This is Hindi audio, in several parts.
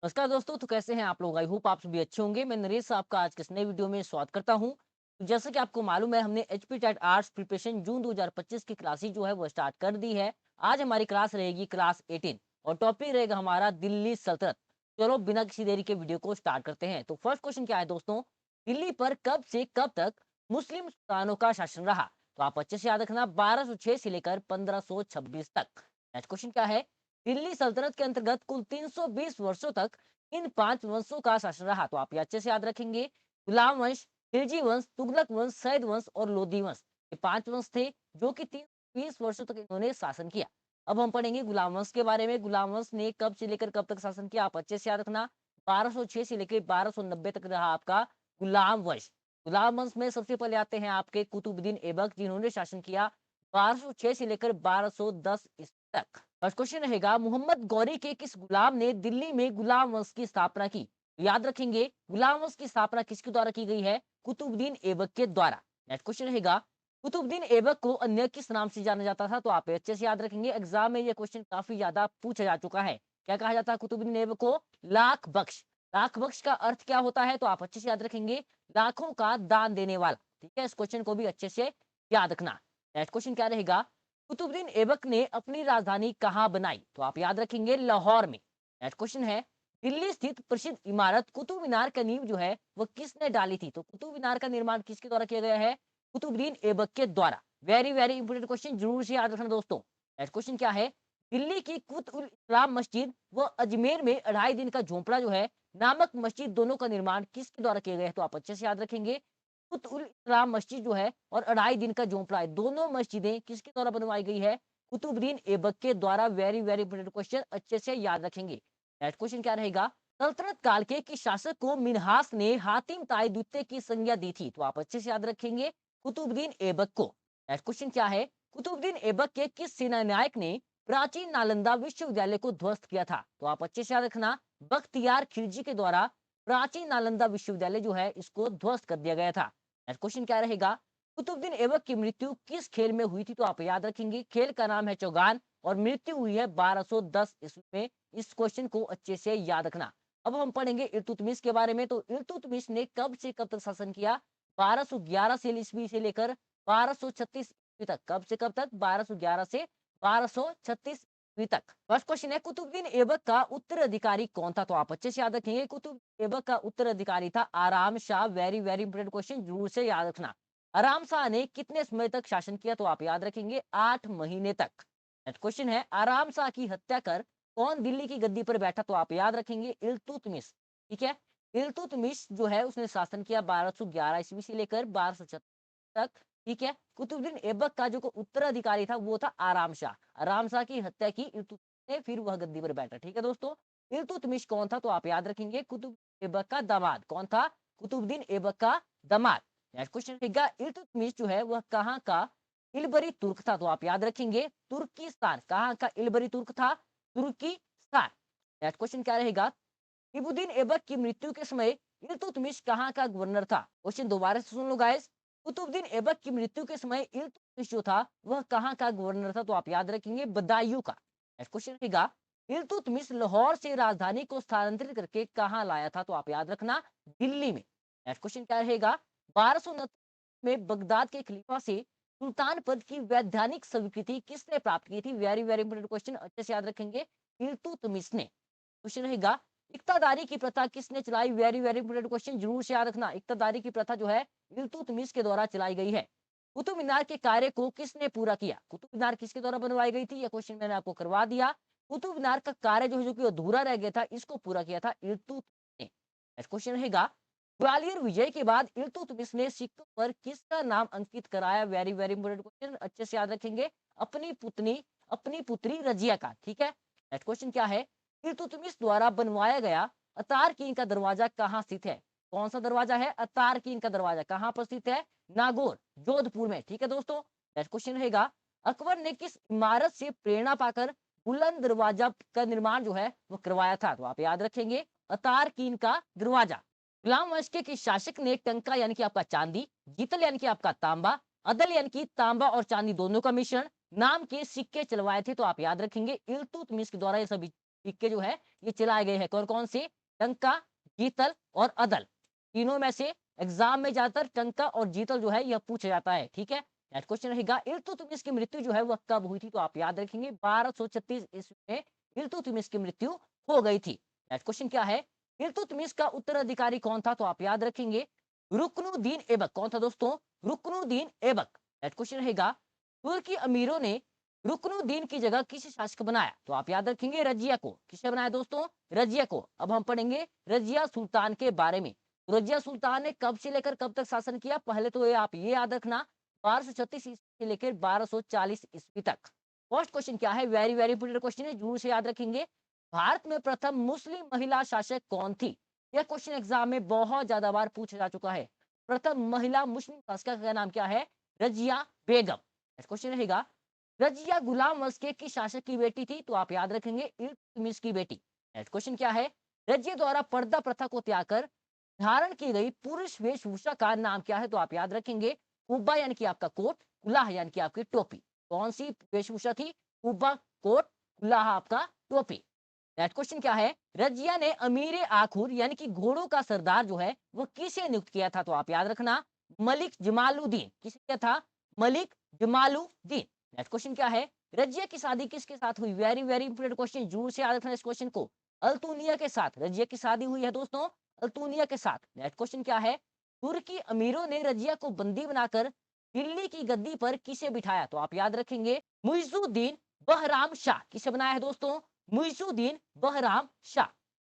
नमस्कार दोस्तों, तो कैसे हैं आप लोग? आई होप आप सभी अच्छे होंगे। मैं नरेश आपका आज के इस नए वीडियो में स्वागत करता हूं। तो जैसा कि आपको मालूम है, हमने एचपी टेट आर्ट्स प्रिपरेशन जून 2025 की क्लासेस जो है वो स्टार्ट कर दी है। आज हमारी क्लास रहेगी क्लास 18 और टॉपिक रहेगा हमारा दिल्ली सल्तनत। चलो बिना किसी देरी के वीडियो को स्टार्ट करते हैं। तो फर्स्ट क्वेश्चन क्या है दोस्तों? दिल्ली पर कब से कब तक मुस्लिम सुल्तानों का शासन रहा? तो आप अच्छे से याद रखना, 1206 से लेकर 1526 तक। नेक्स्ट क्वेश्चन क्या है? दिल्ली सल्तनत के अंतर्गत कुल 320 वर्षों तक इन 5 वंशों का शासन रहा। तो आप ये अच्छे से याद रखेंगे। गुलाम वंश, खिलजी वंश, तुगलक वंश, सैद वंश और लोधी वंश। ये 5 वंश थे जो कि 320 वर्षों तक इन्होंने शासन किया। अब हम पढ़ेंगे गुलाम वंश के बारे में। गुलाम वंश ने कब से लेकर कब तक शासन किया? आप अच्छे से याद रखना, 1206 से लेकर 1290 तक रहा आपका गुलाम वंश। गुलाम वंश में सबसे पहले आते हैं आपके कुतुबुद्दीन ऐबक, जिन्होंने शासन किया 1206 से लेकर 1210 ईस्वी तक। फर्स्ट क्वेश्चन रहेगा, मोहम्मद गौरी के किस गुलाम ने दिल्ली में गुलाम वंश की स्थापना की? तो याद रखेंगे, गुलाम वंश की स्थापना किसके द्वारा की गई है? कुतुबुद्दीन ऐबक के द्वारा। नेक्स्ट क्वेश्चन रहेगा, कुतुबुद्दीन ऐबक को अन्य किस नाम से जाना जाता था? तो आप अच्छे से याद रखेंगे, एग्जाम में ये क्वेश्चन काफी ज्यादा पूछा जा चुका है। क्या कहा जाता है कुतुबुद्दीन ऐबक को? लाख बख्श। लाख बख्श का अर्थ क्या होता है? तो आप अच्छे से याद रखेंगे, लाखों का दान देने वाला। ठीक है, इस क्वेश्चन को भी अच्छे से याद रखना। नेक्स्ट क्वेश्चन क्या रहेगा, कुतुबुद्दीन ऐबक ने अपनी राजधानी कहाँ बनाई? तो आप याद रखेंगे, लाहौर में। नेक्स्ट क्वेश्चन है, दिल्ली स्थित प्रसिद्ध इमारत कुतुब मीनार का नींव जो है वो किसने डाली थी? तो कुतुब मीनार का निर्माण किसके द्वारा किया गया है? कुतुबुद्दीन ऐबक के द्वारा। वेरी वेरी इंपोर्टेंट क्वेश्चन, जरूर से याद रखना दोस्तों। नेक्स्ट क्वेश्चन क्या है, दिल्ली की कुतुब उल इस्लाम मस्जिद व अजमेर में 2.5 दिन का झोंपड़ा जो है नामक मस्जिद, दोनों का निर्माण किसके द्वारा किया गया है? तो आप अच्छे से याद रखेंगे, कुतुब उल इस्लाम मस्जिद जो है और 2.5 दिन का झोंपड़ा है, दोनों मस्जिदें किसके द्वारा बनवाई गई है? कुतुबुद्दीन ऐबक के द्वारा। वेरी वेरी इंपोर्टेंट क्वेश्चन, अच्छे से याद रखेंगे। नेक्स्ट क्वेश्चन क्या रहेगा, सल्तनत काल के किस शासक को मिन्हास ने हातिम ताई द्वितीय की संज्ञा दी थी? तो आप अच्छे से याद रखेंगे, कुतुबुद्दीन ऐबक को। नेक्स्ट क्वेश्चन क्या है, कुतुबुद्दीन ऐबक के किस सेनानायक ने प्राचीन नालंदा विश्वविद्यालय को ध्वस्त किया था? तो आप अच्छे से याद रखना, बख्तियार खिलजी के द्वारा प्राचीन नालंदा विश्वविद्यालय जो है इसको ध्वस्त कर दिया गया था। नेक्स्ट क्वेश्चन क्या रहेगा, कुतुबुद्दीन ऐबक की मृत्यु किस खेल में हुई थी? तो आप याद रखेंगे, खेल का नाम है चौगान और मृत्यु हुई है 1210 ईस्वी में। इस क्वेश्चन को अच्छे से याद रखना। अब हम पढ़ेंगे इल्तुतमिश के बारे में। तो इल्तुतमिश ने कब से कब तक शासन किया? 1211 से ईस्वी से लेकर 1236 ईस्वी तक। कब से कब तक? 1211 से 1236 ईस्वी तक। फर्स्ट क्वेश्चन है, कुतुबुद्दीन ऐबक का उत्तराधिकारी कौन था? तो आप अच्छे से याद रखेंगे, कुतुब ऐबक का उत्तराधिकारी था आराम Shah. Very very important question, जरूर से याद रखना। आराम शाह ने कितने समय तक शासन किया? तो आप याद रखेंगे, 8 महीने तक। नेक्स्ट क्वेश्चन है, आराम शाह की हत्या कर कौन दिल्ली की गद्दी पर बैठा? तो आप याद रखेंगे, इल्तुतमिश। ठीक है, इल्तुतमिश जो है उसने शासन किया 1211 ईस्वी से लेकर 1276 तक। ठीक है, कुतुबुद्दीन ऐबक का जो उत्तराधिकारी था वो था आराम शाह। आराम शाह की हत्या की इल्तुतमिश ने, फिर वह गद्दी पर बैठा। ठीक है दोस्तों, इल्तुतमिश कौन था? तो आप याद रखेंगे, कुतुबुद्दीन ऐबक का दामाद। कौन था? कुतुबुद्दीन ऐबक का दामाद। नेक्स्ट क्वेश्चन रहेगा, इल्तुतमिश जो है वह कहाँ का इलबरी तुर्क था? तो आप याद रखेंगे, तुर्किस्तान। कहाँ का इलबरी तुर्क था? तुर्किस्तान। नेक्स्ट क्वेश्चन क्या रहेगा, इबुद्दीन ऐबक की मृत्यु के समय इल्तुतमिश कहाँ का गवर्नर था? क्वेश्चन दोबारा से सुन लो गाइस, कुतुबुद्दीन ऐबक की मृत्यु के समय इल्तुतमिश जो था वह कहाँ का गवर्नर था? तो आप याद रखेंगे, बदायूं का। नेक्स्ट क्वेश्चन रहेगा, इल्तुतमिश लाहौर से राजधानी को स्थानांतरित करके कहाँ लाया था? तो आप याद रखना, दिल्ली में। नेक्स्ट क्वेश्चन क्या रहेगा, 1269 में बगदाद के खलीफा से सुल्तान पद की वैधानिक स्वीकृति किसने प्राप्त की थी? वेरी वेरी इंपोर्टेंट क्वेश्चन, अच्छे से याद रखेंगे, इल्तुतमिश ने। क्वेश्चन रहेगा, इक्तादारी की प्रथा किसने चलाई? वेरी वेरी इंपोर्टेंट क्वेश्चन, जरूर से याद रखना। इक्तादारी की प्रथा जो है इल्तुतमिश के द्वारा चलाई गई है। कुतुब मीनार के कार्य को किसने पूरा किया? कुतुब मीनार किसके द्वारा बनवाई गई थी? यह क्वेश्चन मैंने आपको करवा दिया। कुतुब मीनार का कार्य जो है, जो कि अधूरा रह गया था, इसको पूरा किया था इल्तुतमिश ने। नेक्स्ट क्वेश्चन रहेगा, ग्वालियर विजय के बाद इल्तुतमिश ने सिक्कों पर किसका नाम अंकित कराया? वेरी वेरी इंपोर्टेंट क्वेश्चन, अच्छे से याद रखेंगे, अपनी पुत्री रजिया का। ठीक है, नेक्स्ट क्वेश्चन क्या है, इल्तुतमिश द्वारा बनवाया गया अतार कीन का दरवाजा कहाँ स्थित है? कौन सा दरवाजा है? अतार कीन का दरवाजा कहाँ पर स्थित है? नागौर, जोधपुर में। ठीक है दोस्तों, नेक्स्ट क्वेश्चन रहेगा, अकबर ने किस इमारत से प्रेरणा पाकर बुलंद दरवाजा का निर्माण जो है वो करवाया था? तो आप याद रखेंगे, अतार कीन का दरवाजा। गुलाम वंश के किस शासक ने टंका यानी कि आपका चांदी, जीतल यानी कि आपका तांबा, अदल यानी कि तांबा और चांदी दोनों का मिश्रण नाम के सिक्के चलवाए थे? तो आप याद रखेंगे, इल्तुतमिश के द्वारा ये सभी सिक्के जो है ये चलाए गए हैं। कौन कौन से? टंका, जीतल और अदल। तीनों में से एग्जाम में ज्यादातर टंका और जीतल जो है यह पूछा जाता है। ठीक है, नेक्स्ट क्वेश्चन रहेगा इल्तुतमिश की मृत्यु जो है वह कब हुई थी? तो आप याद रखेंगे 1236 ईस्वी में इल्तुतमिश की मृत्यु हो गई थी। नेक्स्ट क्वेश्चन क्या है? इल्तुतमिश का उत्तराधिकारी कौन था? तो आप याद रखेंगे रुकनुद्दीन ऐबक। कौन था दोस्तों? रुकनुद्दीन ऐबक। नेक्स्ट क्वेश्चन रहेगा तुर्की अमीरों ने रुकनुद्दीन की जगह किसे शासक बनाया? तो आप याद रखेंगे रजिया को। किसे बनाया दोस्तों? रजिया को। अब हम पढ़ेंगे रजिया सुल्तान के बारे में। तो रजिया सुल्तान ने कब से लेकर कब तक शासन किया? पहले तो ये आप ये याद रखना 1236 ईस्वी से लेकर 1240 ईस्वी तक। फर्स्ट क्वेश्चन क्या है? वेरी वेरी इंपोर्टेंट क्वेश्चन है, जरूर से याद रखेंगे। भारत में प्रथम मुस्लिम महिला शासक कौन थी? यह क्वेश्चन एग्जाम में बहुत ज्यादा बार पूछा जा चुका है। प्रथम महिला मुस्लिम शासक का नाम क्या है? रजिया बेगम। नेक्स्ट क्वेश्चन रहेगा रजिया गुलाम वंश के किस शासक की बेटी थी? तो आप याद रखेंगे इल्तुतमिश की बेटी। नेक्स्ट क्वेश्चन क्या है? रजिया द्वारा पर्दा प्रथा को त्याग कर धारण की गई पुरुष वेशभूषा का नाम क्या है? तो आप याद रखेंगे कुब्बा यानी कि आपका कोट, कुल्लाह यानी कि आपकी टोपी। कौन सी वेशभूषा थी? कुब्बा, कोट, कुल्लाह आपका टोपी। नेक्स्ट क्वेश्चन क्या है? रजिया ने अमीर आखुर यानी कि घोड़ों का सरदार जो है वो किसे नियुक्त किया था? तो आप याद रखना मलिक जमालुद्दीन। किसे किया था? मलिक जमालुद्दीन। नेक्स्ट क्वेश्चन क्या है? रजिया की शादी किसके साथ हुई? वेरी वेरी इंपोर्टेंट क्वेश्चन, जरूर से याद रखना इस क्वेश्चन को। अल्तुनिया के साथ रजिया की शादी हुई है दोस्तों, अल्तुनिया के साथ। नेक्स्ट क्वेश्चन क्या है? तुर्की अमीरों ने रजिया को बंदी बनाकर दिल्ली की गद्दी पर किसे बिठाया? तो आप याद रखेंगे मुइजुद्दीन बहराम शाह। किसे बनाया है दोस्तों? मुइजुद्दीन बहराम शाह।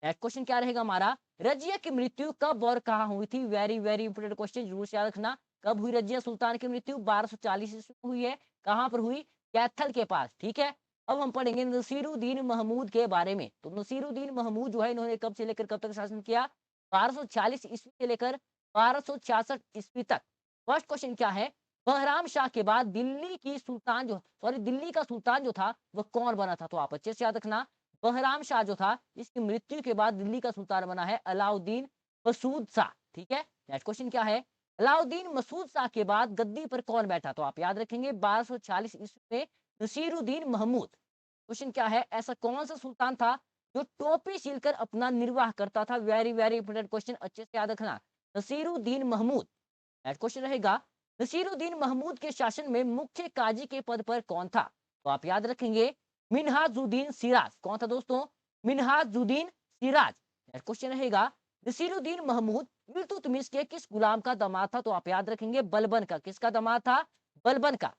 नेक्स्ट क्वेश्चन क्या रहेगा हमारा? रजिया की मृत्यु कब और कहां हुई थी? वेरी वेरी इंपोर्टेंट क्वेश्चन, जरूर से याद रखना। कब हुई रजिया सुल्तान की मृत्यु? 1240 ईस्वी में हुई है। कहां पर हुई? कैथल के पास। ठीक है, अब हम पढ़ेंगे नसीरुद्दीन महमूद के बारे में। तो नसीरुद्दीन महमूद जो है इन्होंने कब से लेकर कब तक शासन किया? 1240 ईस्वी से लेकर 1266 ईस्वी तक। फर्स्ट क्वेश्चन क्या है? बहराम शाह के बाद दिल्ली की सुल्तान जो सॉरी दिल्ली का सुल्तान जो था वह कौन बना था? तो आप अच्छे से याद रखना बहराम शाह जो था इसकी मृत्यु के बाद दिल्ली का सुल्तान बना है अलाउद्दीन मसूद शाह। ठीक है, नेक्स्ट क्वेश्चन क्या है? अलाउद्दीन मसूद शाह के बाद गद्दी पर कौन बैठा? तो आप याद रखेंगे 1240 ईस्वी में नसीरुद्दीन महमूद। क्वेश्चन क्या है? ऐसा कौन सा सुल्तान था जो टोपी सीलकर अपना निर्वाह करता था? वेरी वेरी इंपोर्टेंट क्वेश्चन, अच्छे से याद रखना नसीरुद्दीन महमूद। नेक्स्ट क्वेश्चन रहेगा नसीरुद्दीन महमूद के शासन में मुख्य काजी के पद पर कौन था? तो आप याद रखेंगे मिन्हाजुद्दीन सिराज। कौन था दोस्तों? मिन्हाजुद्दीन सिराज। नेक्स्ट क्वेश्चन रहेगा नसीरुद्दीन महमूद इल्तुतमिश के किस गुलाम का दामाद था? तो आप याद रखेंगे बलबन का। किसका दामाद था? बलबन का।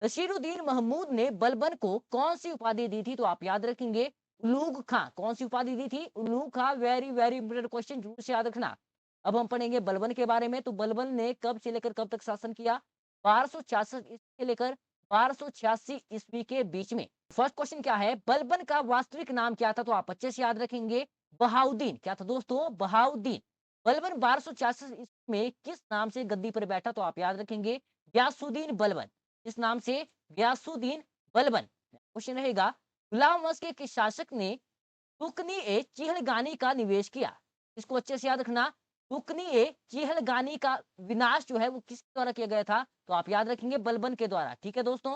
नसीरुद्दीन महमूद ने बलबन को कौन सी उपाधि दी थी? तो आप याद रखेंगे उलूग खां। कौन सी उपाधि दी थी? उलूग खां। वेरी वेरी इंपोर्टेंट क्वेश्चन, जरूर से याद रखना। अब हम पढ़ेंगे बलबन के बारे में। तो बलबन ने कब से लेकर कब तक शासन किया? 1266 ईस्वी से लेकर 1286 ईस्वी के बीच में। फर्स्ट क्वेश्चन क्या है? बलबन का वास्तविक नाम क्या था? तो आप अच्छे से याद रखेंगे बहाउद्दीन। क्या था दोस्तों? बहाउद्दीन। बलबन 1286 ईस्वी में किस नाम से गद्दी पर बैठा? तो आप याद रखेंगे गयासुद्दीन बलबन। इस नाम से गयासुद्दीन बलबन। क्वेश्चन रहेगा गुलाम वंश के किस शासक ने तुकनी ए चिहलगानी का निवेश किया? इसको अच्छे से याद रखना। तुकनी ए चिहलगानी का विनाश जो है वो किसके द्वारा किया गया था? तो आप याद रखेंगे बलबन के द्वारा। ठीक है दोस्तों,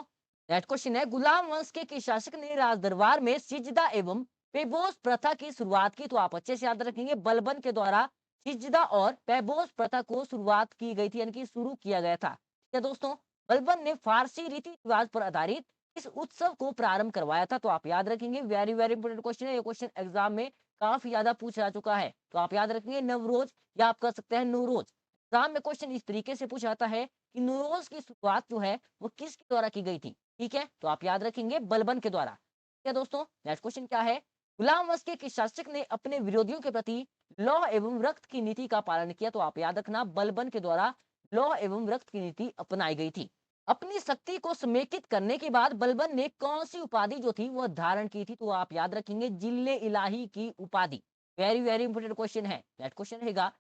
नेक्स्ट क्वेश्चन है गुलाम वंश के किस शासक ने राज दरबार में सिजदा एवं पेबोस प्रथा की शुरुआत की? तो आप अच्छे से याद रखेंगे बलबन के द्वारा सिजदा और पेबोस प्रथा को शुरुआत की गई थी, यानी कि शुरू किया गया था। ठीक है दोस्तों, बलबन ने फारसी रीति रिवाज पर आधारित इस उत्सव को प्रारंभ करवाया था। तो आप याद रखेंगे वेरी वेरी इंपोर्टेंट क्वेश्चन है, ये क्वेश्चन एग्जाम में काफी ज्यादा पूछा जा चुका है। तो आप याद रखेंगे नवरोज या आप कर सकते हैं नूरोज। एग्जाम में क्वेश्चन इस तरीके से पूछा जाता है कि नूरोज की शुरुआत जो है वो किसके द्वारा की गई थी? ठीक है, तो आप याद रखेंगे बलबन के द्वारा। ठीक है दोस्तों, नेक्स्ट क्वेश्चन क्या है? गुलाम वंश के किस शासक ने अपने विरोधियों के प्रति लौह एवं रक्त की नीति का पालन किया? तो आप याद रखना बलबन के द्वारा लौह एवं रक्त की नीति अपनाई गई थी। अपनी शक्ति को समेकित करने के बाद बलबन ने कौन सी उपाधि जो थी वह धारण की थी? तो आप याद रखेंगे जिले इलाही की उपाधि। वेरी वेरी इंपोर्टेंट क्वेश्चन है। नेक्स्ट क्वेश्चन रहेगा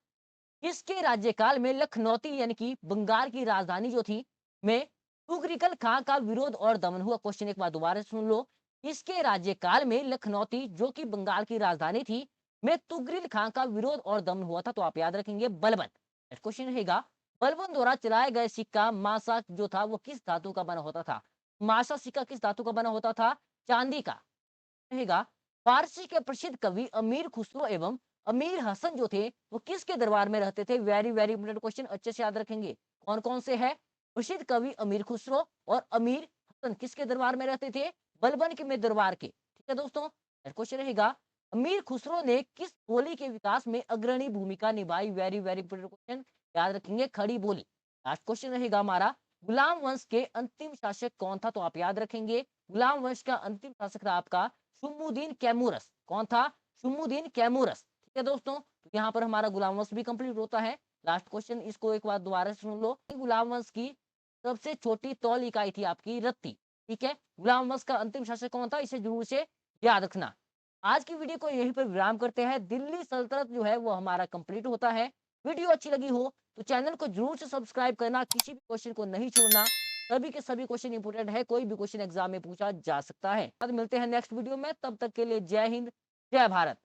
किसके राज्यकाल में लखनौती यानी कि बंगाल की राजधानी जो थी में तुगरिकल खां का विरोध और दमन हुआ? क्वेश्चन एक बार दोबारा सुन लो। किसके राज्यकाल में लखनौती जो कि बंगाल की राजधानी थी में तुगरिल खां का विरोध और दमन हुआ था? तो आप याद रखेंगे बलबन। नेक्स्ट क्वेश्चन रहेगा बलबन द्वारा चलाए गए सिक्का मासा जो था वो किस धातु का बना होता था? मासा सिक्का किस धातु का बना होता था? चांदी का। रहेगा फारसी के प्रसिद्ध कवि अमीर खुसरो एवं अमीर हसन जो थे वो किसके दरबार में रहते थे? वेरी वेरी इंपोर्टेंट क्वेश्चन, अच्छे से याद रखेंगे। कौन कौन से है? प्रसिद्ध कवि अमीर खुसरो और अमीर हसन किसके दरबार में रहते थे? बलबन के में दरबार के। ठीक है दोस्तों, क्वेश्चन रहेगा अमीर खुसरो ने किस बोली के विकास में अग्रणी भूमिका निभाई? वेरी वेरी इंपोर्टेंट क्वेश्चन, याद रखेंगे, खड़ी बोली। लास्ट क्वेश्चन रहेगा हमारा गुलाम वंश के अंतिम शासक कौन था? तो आप याद रखेंगे गुलाम वंश का अंतिम शासक था आपका शुम्मुद्दीन कैमूरस। कौन था? शुम्मुद्दीन कैमूरस। ठीक है दोस्तों, तो यहाँ पर हमारा गुलाम वंश भी कंप्लीट होता है। लास्ट क्वेश्चन, इसको एक बार दोबारा सुन लो। गुलाम वंश की सबसे छोटी तौल इकाई थी आपकी रत्ती। ठीक है, गुलाम वंश का अंतिम शासक कौन था? इसे जरूर से याद रखना। आज की वीडियो को यहीं पर विराम करते हैं। दिल्ली सल्तनत जो है वो हमारा कंप्लीट होता है। वीडियो अच्छी लगी हो तो चैनल को जरूर से सब्सक्राइब करना, किसी भी क्वेश्चन को नहीं छोड़ना। सभी के सभी क्वेश्चन इंपोर्टेंट है, कोई भी क्वेश्चन एग्जाम में पूछा जा सकता है। बाद मिलते हैं नेक्स्ट वीडियो में, तब तक के लिए जय हिंद, जय भारत।